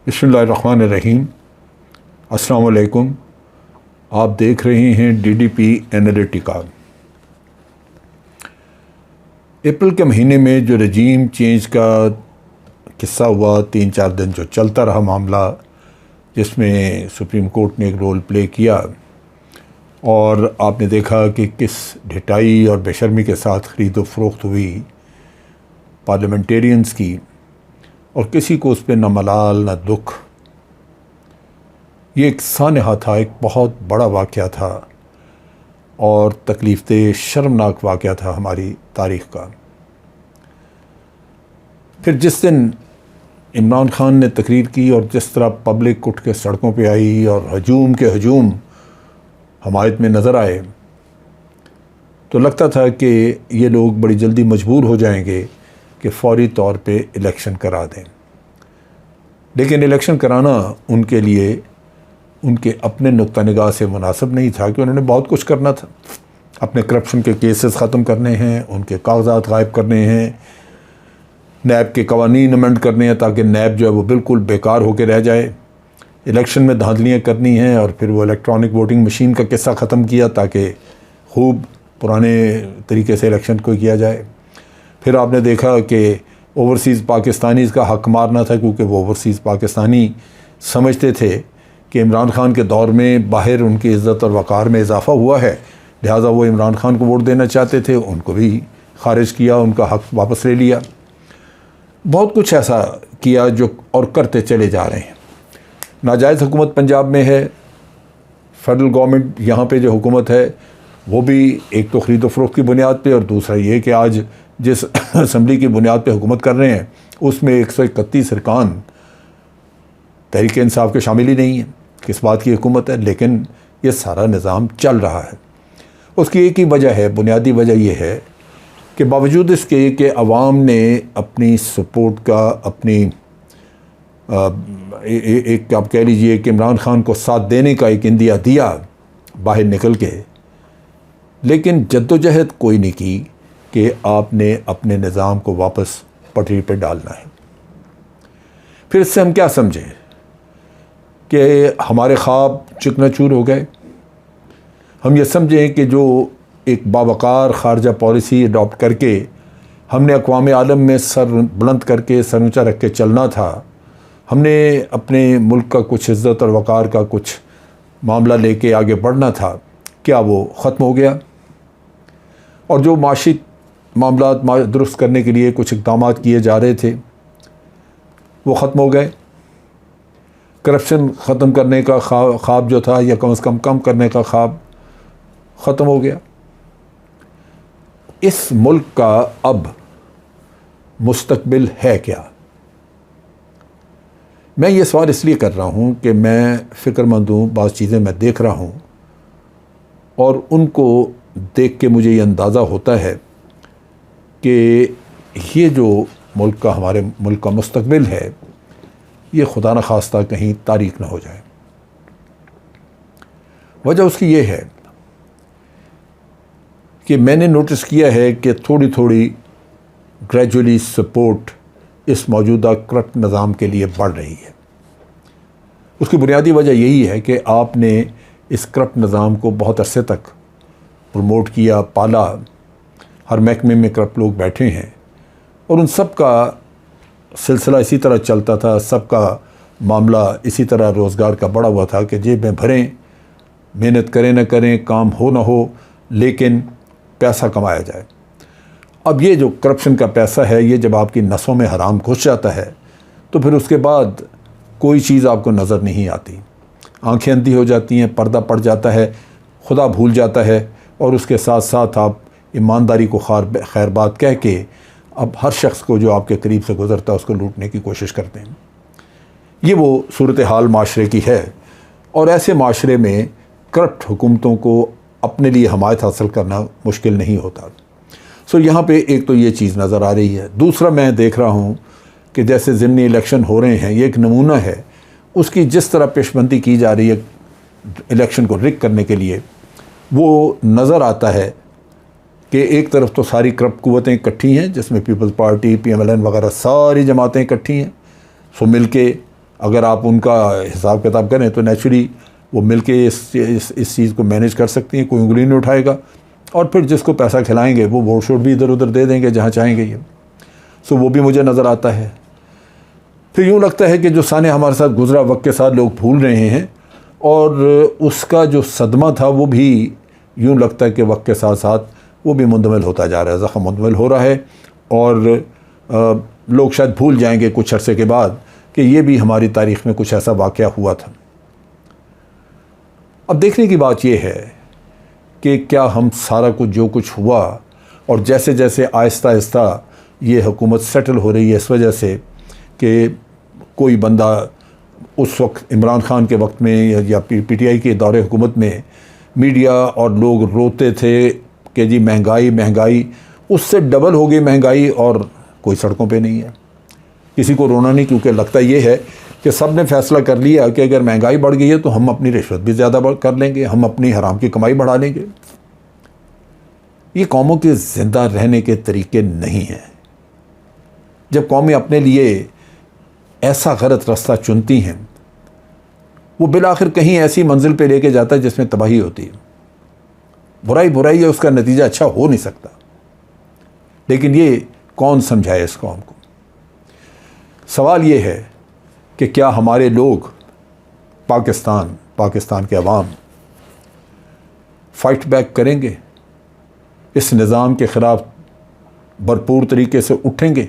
बिस्मिल्लाहिर्रहमानिर्रहीम। अस्सलाम वालेकुम। आप देख रहे हैं DDP एनालिटिका। अप्रैल के महीने में जो रजीम चेंज का किस्सा हुआ, 3-4 दिन जो चलता रहा मामला, जिसमें सुप्रीम कोर्ट ने एक रोल प्ले किया और आपने देखा कि किस ढिठाई और बेशर्मी के साथ ख़रीदो फरोख्त हुई पार्लियामेंटेरियंस की, और किसी को उस पर न मलाल न दुख। ये एक सानहा था, एक बहुत बड़ा वाक़या था और तकलीफ़देह शर्मनाक वाक़या था हमारी तारीख़ का। फिर जिस दिन इमरान खान ने तकरीर की और जिस तरह पब्लिक उठ के सड़कों पे आई और हजूम के हजूम हमायत में नज़र आए, तो लगता था कि ये लोग बड़ी जल्दी मजबूर हो जाएंगे कि फ़ौरी तौर पे इलेक्शन करा दें। लेकिन इलेक्शन कराना उनके लिए उनके अपने नुक्ता निगाह से मुनासिब नहीं था, कि उन्होंने बहुत कुछ करना था। अपने करप्शन के केसेस ख़त्म करने हैं, उनके कागजात गायब करने हैं, नैब के कवानीन अमेंड करने हैं ताकि नैब जो है वो बिल्कुल बेकार होकर रह जाए। इलेक्शन में धांधलियाँ करनी हैं और फिर वो इलेक्ट्रॉनिक वोटिंग मशीन का किस्सा ख़त्म किया ताकि खूब पुराने तरीके से इलेक्शन को किया जाए। फिर आपने देखा कि ओवरसीज़ पाकिस्तानीज़ का हक मारना था, क्योंकि वो ओवरसीज़ पाकिस्तानी समझते थे कि इमरान खान के दौर में बाहर उनकी इज़्ज़त और वक़ार में इजाफ़ा हुआ है, लिहाजा वो इमरान खान को वोट देना चाहते थे। उनको भी ख़ारिज किया, उनका हक वापस ले लिया। बहुत कुछ ऐसा किया जो और करते चले जा रहे हैं। नाजायज़ हुकूमत पंजाब में है, फेडरल गवर्नमेंट यहाँ पे जो हुकूमत है वो भी एक तो ख़रीदो फरोख्त की बुनियाद पे, और दूसरा ये कि आज जिस असम्बली की बुनियाद पे हुकूमत कर रहे हैं उसमें 131 अरकान तहरीक इंसाफ के शामिल ही नहीं है। किस बात की हुकूमत है? लेकिन ये सारा निज़ाम चल रहा है। उसकी एक ही वजह है, बुनियादी वजह यह है कि बावजूद इसके कि अवाम ने अपनी सपोर्ट का, अपनी एक आप कह लीजिए कि इमरान खान को साथ देने का एक इंदिया दिया बाहर निकल के, लेकिन जद्दोजहद कोई नहीं की कि आपने अपने निज़ाम को वापस पटरी पर डालना है। फिर इससे हम क्या समझें कि हमारे ख्वाब चकनाचूर हो गए। हम ये समझें कि जो एक बावकार खारजा पॉलिसी अडॉप्ट करके हमने अक़वाम आलम में सर बुलंद करके, सर ऊँचा रख के चलना था, हमने अपने मुल्क का कुछ इज़्ज़त और वक़ार का कुछ मामला लेके आगे बढ़ना था, क्या वो ख़त्म हो गया? और जो माशी मामला दुरुस्त करने के लिए कुछ इक़दाम किए जा रहे थे वो ख़त्म हो गए। करप्शन ख़त्म करने का ख्वाब जो था, या कम करने का ख्वाब ख़त्म हो गया। इस मुल्क का अब मुस्तकबिल है क्या? मैं ये सवाल इसलिए कर रहा हूँ कि मैं फ़िक्रमंद हूँ, बाज़ चीज़ें मैं देख रहा हूँ और उनको देख के मुझे ये अंदाज़ा होता है कि ये जो मुल्क का, हमारे मुल्क का मुस्तकबिल है, ये खुदा न खास्ता कहीं तारीक ना हो जाए। वजह उसकी ये है कि मैंने नोटिस किया है कि थोड़ी थोड़ी ग्रेजुअली सपोर्ट इस मौजूदा करप्ट निज़ाम के लिए बढ़ रही है। उसकी बुनियादी वजह यही है कि आपने इस करप्ट निज़ाम को बहुत अरसे तक प्रमोट किया, पाला। हर महकमे में करप्ट लोग बैठे हैं और उन सब का सिलसिला इसी तरह चलता था, सबका मामला इसी तरह रोज़गार का बढ़ा हुआ था कि जेब में भरें, मेहनत करें न करें, काम हो न हो, लेकिन पैसा कमाया जाए। अब ये जो करप्शन का पैसा है, ये जब आपकी नसों में हराम घुस जाता है तो फिर उसके बाद कोई चीज़ आपको नज़र नहीं आती, आंखें अंधी हो जाती हैं, पर्दा पड़ जाता है, खुदा भूल जाता है, और उसके साथ साथ आप ईमानदारी को खैर बात कह के अब हर शख्स को जो आपके करीब से गुज़रता है उसको लूटने की कोशिश करते हैं। ये वो सूरत हाल माशरे की है, और ऐसे माशरे में करप्ट हुकूमतों को अपने लिए हमायत हासिल करना मुश्किल नहीं होता। सो यहाँ पे एक तो ये चीज़ नज़र आ रही है। दूसरा, मैं देख रहा हूँ कि जैसे ज़िमनी इलेक्शन हो रहे हैं, ये एक नमूना है उसकी, जिस तरह पेशबंदी की जा रही है इलेक्शन को रिग करने के लिए। वो नज़र आता है कि एक तरफ तो सारी करप्ट कुव्वतें इकट्ठी हैं, जिसमें पीपल्स पार्टी, PMLN वगैरह सारी जमातें इकट्ठी हैं। सो मिल के अगर आप उनका हिसाब किताब करें तो नेचुरली वो मिलके इस चीज़ को मैनेज कर सकती हैं, कोई उंगली नहीं उठाएगा, और फिर जिसको पैसा खिलाएंगे वो वोट शोट भी इधर उधर दे देंगे जहाँ चाहेंगे ये। सो वो भी मुझे नज़र आता है। फिर यूँ लगता है कि जो साने हमारे साथ गुजरा वक्त के साथ लोग भूल रहे हैं, और उसका जो सदमा था वो भी यूँ लगता है कि वक्त के साथ साथ वो भी मुंदमिल होता जा रहा है, ज़ख़म मुंदमिल हो रहा है, और लोग शायद भूल जाएंगे कुछ अरसे के बाद कि ये भी हमारी तारीख़ में कुछ ऐसा वाक़या हुआ था। अब देखने की बात यह है कि क्या हम सारा कुछ जो कुछ हुआ, और जैसे जैसे आहिस्ता आहिस्ता ये हुकूमत सेटल हो रही है इस वजह से कि कोई बंदा उस वक्त इमरान खान के वक्त में या PTI के दौरे हुकूमत में मीडिया और लोग रोते थे कि जी महंगाई महंगाई, उससे डबल हो गई महंगाई और कोई सड़कों पे नहीं है। किसी को रोना नहीं, क्योंकि लगता ये है कि सब ने फैसला कर लिया कि अगर महंगाई बढ़ गई है तो हम अपनी रिश्वत भी ज़्यादा कर लेंगे, हम अपनी हराम की कमाई बढ़ा लेंगे। ये कौमों के ज़िंदा रहने के तरीके नहीं हैं। जब कौमें अपने लिए ऐसा गलत रास्ता चुनती हैं, वो बिलाखिर कहीं ऐसी मंजिल पे लेके जाता है जिसमें तबाही होती है। बुराई बुराई है, उसका नतीजा अच्छा हो नहीं सकता। लेकिन ये कौन समझाए इस कौम को? सवाल ये है कि क्या हमारे लोग, पाकिस्तान के अवाम फ़ाइट बैक करेंगे, इस निज़ाम के ख़िलाफ़ भरपूर तरीके से उठेंगे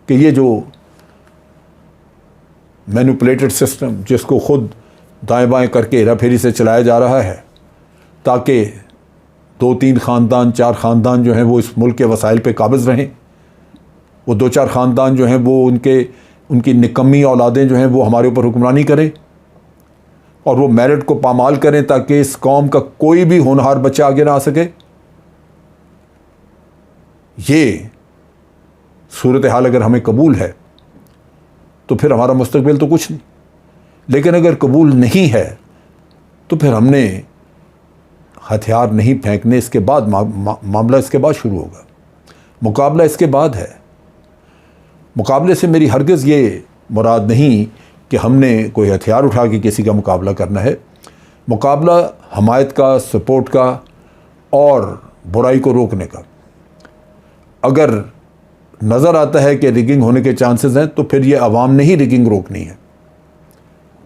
कि ये जो मैनिपुलेटेड सिस्टम जिसको ख़ुद दाएं बाएं करके हेराफेरी से चलाया जा रहा है, ताकि 2-3 ख़ानदान 4 ख़ानदान जो हैं वो इस मुल्क के वसाइल पे काबिज़ रहें, वो 2-4 ख़ानदान जो हैं वो उनकी निकम्मी औलादें जो हैं वो हमारे ऊपर हुक्मरानी करें, और वो मेरिट को पामाल करें ताकि इस कौम का कोई भी होनहार बच्चा आगे ना आ सके। ये सूरत हाल अगर हमें कबूल है तो फिर हमारा मुस्तकबिल तो कुछ नहीं, लेकिन अगर कबूल नहीं है तो फिर हमने हथियार नहीं फेंकने, इसके बाद मामला इसके बाद शुरू होगा, मुकाबला इसके बाद है। मुकाबले से मेरी हरगिज़ ये मुराद नहीं कि हमने कोई हथियार उठा के किसी का मुकाबला करना है। मुकाबला हमायत का, सपोर्ट का और बुराई को रोकने का। अगर नज़र आता है कि रिगिंग होने के चांसेस हैं तो फिर ये अवाम ने ही रिगिंग रोकनी है।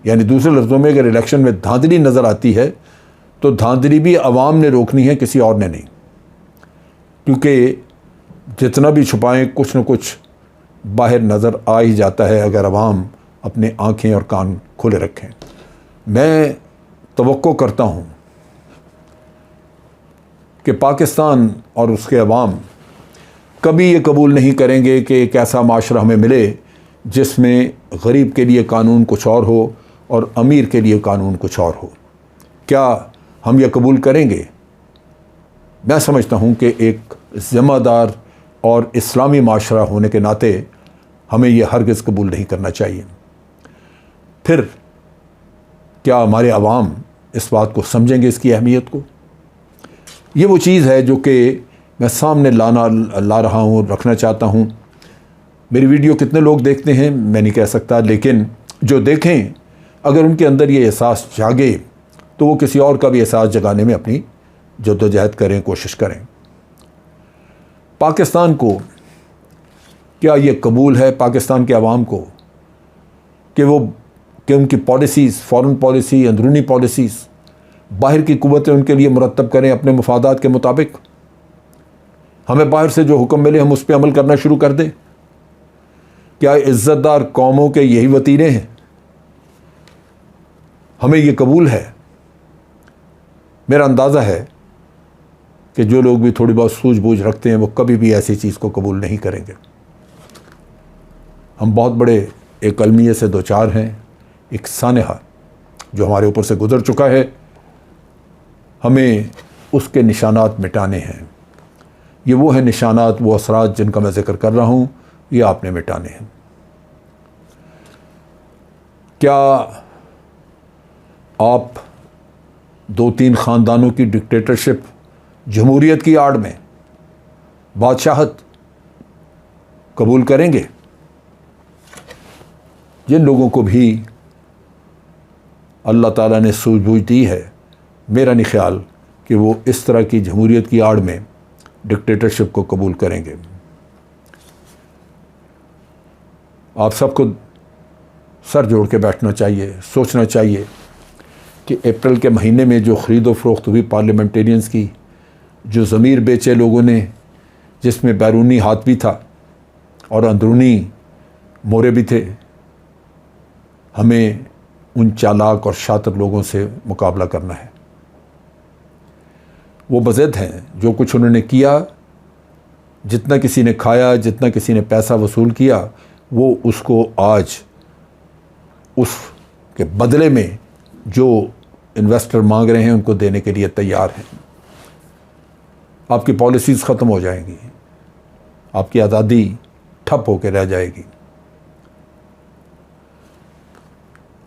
यानी दूसरे लफ्ज़ों में अगर इलेक्शन में धांधली नज़र आती है तो धांधली भी अवाम ने रोकनी है, किसी और ने नहीं। क्योंकि जितना भी छुपाएं कुछ न कुछ बाहर नज़र आ ही जाता है अगर अवाम अपने आँखें और कान खुले रखें। मैं तवक्को करता हूँ कि पाकिस्तान और उसके अवाम कभी ये कबूल नहीं करेंगे कि एक ऐसा माशरा हमें मिले जिसमें गरीब के लिए कानून कुछ और हो और अमीर के लिए कानून कुछ और हो। क्या हम ये कबूल करेंगे? मैं समझता हूँ कि एक ज़िम्मेदार और इस्लामी माशरा होने के नाते हमें ये हरगिज़ कबूल नहीं करना चाहिए। फिर क्या हमारे अवाम इस बात को समझेंगे, इसकी अहमियत को? ये वो चीज़ है जो कि मैं सामने ला रहा हूँ, रखना चाहता हूँ। मेरी वीडियो कितने लोग देखते हैं मैं नहीं कह सकता, लेकिन जो देखें अगर उनके अंदर ये एहसास जागे तो वो किसी और का भी एहसास जगाने में अपनी जद्दोजहद करें, कोशिश करें। पाकिस्तान को क्या ये कबूल है, पाकिस्तान के अवाम को, कि उनकी पॉलिसीज़, फ़ॉरेन पॉलिसी, अंदरूनी पॉलिसीज़, बाहर की कुव्वतें उनके लिए मुरतब करें अपने मुफादात के मुताबिक? हमें बाहर से जो हुक्म मिले हम उस पर अमल करना शुरू कर दें? क्या इज़्ज़तदार कौमों के यही वतीरे हैं? हमें ये कबूल है? मेरा अंदाज़ा है कि जो लोग भी थोड़ी बहुत सूझबूझ रखते हैं वो कभी भी ऐसी चीज़ को कबूल नहीं करेंगे। हम बहुत बड़े एक अलमिये से दो चार हैं, एक सानहा जो हमारे ऊपर से गुज़र चुका है, हमें उसके निशानात मिटाने हैं। ये वो है निशानात, वो असरात जिनका मैं ज़िक्र कर रहा हूँ, ये आपने मिटाने हैं। क्या आप 2-3 ख़ानदानों की डिक्टेटरशिप, जमहूरियत की आड़ में बादशाहत कबूल करेंगे? जिन लोगों को भी अल्लाह ताला ने सूझबूझ दी है, मेरा नहीं ख्याल कि वो इस तरह की जमहूरियत की आड़ में डिक्टेटरशिप को कबूल करेंगे। आप सबको सर जोड़ के बैठना चाहिए, सोचना चाहिए कि अप्रैल के महीने में जो ख़रीद व फ़रोख्त हुई पार्लियामेंटेरियंस की, जो ज़मीर बेचे लोगों ने, जिसमें बैरूनी हाथ भी था और अंदरूनी मोरे भी थे, हमें उन चालाक और शातिर लोगों से मुकाबला करना है। वो बज़िद हैं, जो कुछ उन्होंने किया, जितना किसी ने खाया, जितना किसी ने पैसा वसूल किया, वो उसको आज उसके बदले में जो इन्वेस्टर मांग रहे हैं उनको देने के लिए तैयार हैं। आपकी पॉलिसीज़ ख़त्म हो जाएंगी, आपकी आज़ादी ठप होकर रह जाएगी।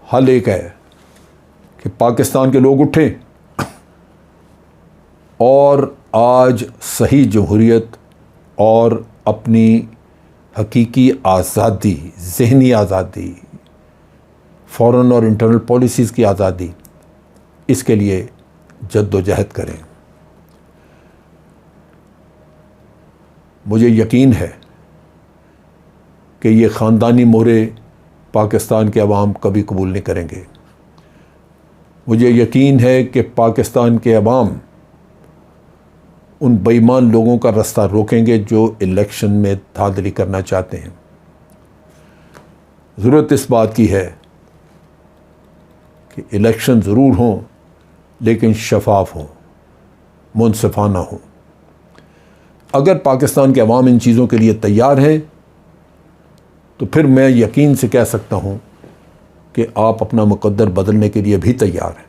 हल एक है कि पाकिस्तान के लोग उठें और आज सही जमहूरियत और अपनी हकीकी आज़ादी, ज़हनी आज़ादी, फ़ॉरेन और इंटरनल पॉलिसीज़ की आज़ादी, इसके लिए जद्दोजहद करें। मुझे यकीन है कि ये ख़ानदानी मोहरे पाकिस्तान के अवाम कभी कबूल नहीं करेंगे। मुझे यकीन है कि पाकिस्तान के अवाम उन बेईमान लोगों का रास्ता रोकेंगे जो इलेक्शन में धांधली करना चाहते हैं। ज़रूरत इस बात की है कि इलेक्शन ज़रूर हों, लेकिन शफाफ हों, मुनसिफाना हों। अगर पाकिस्तान के अवाम इन चीज़ों के लिए तैयार हैं तो फिर मैं यकीन से कह सकता हूँ कि आप अपना मुकद्दर बदलने के लिए भी तैयार हैं,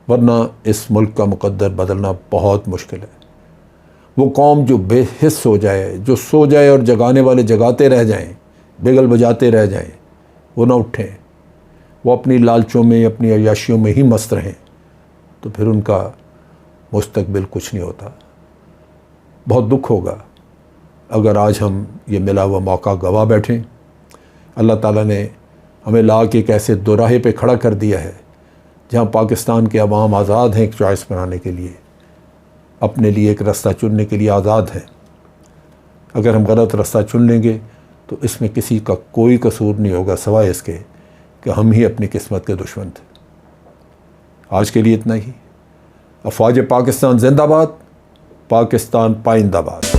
वरना इस मुल्क का मुकद्दर बदलना बहुत मुश्किल है। वो कौम जो बेहिस हो जाए, जो सो जाए और जगाने वाले जगाते रह जाएं, बेगल बजाते रह जाएं, वो ना उठें, वो अपनी लालचों में, अपनी अय्याशियों में ही मस्त रहें, तो फिर उनका मुस्तकबिल कुछ नहीं होता। बहुत दुख होगा अगर आज हम ये मिला हुआ मौका गवा बैठें। अल्लाह ताला ने हमें ला के एक ऐसे दोराहे पे खड़ा कर दिया है जहाँ पाकिस्तान के अवाम आज़ाद हैं एक चॉइस बनाने के लिए, अपने लिए एक रास्ता चुनने के लिए आज़ाद हैं। अगर हम गलत रास्ता चुन लेंगे तो इसमें किसी का कोई कसूर नहीं होगा सिवाय इसके कि हम ही अपनी किस्मत के दुश्मन थे। आज के लिए इतना ही। अफवाज पाकिस्तान जिंदाबाद, पाकिस्तान पाइंदाबाद।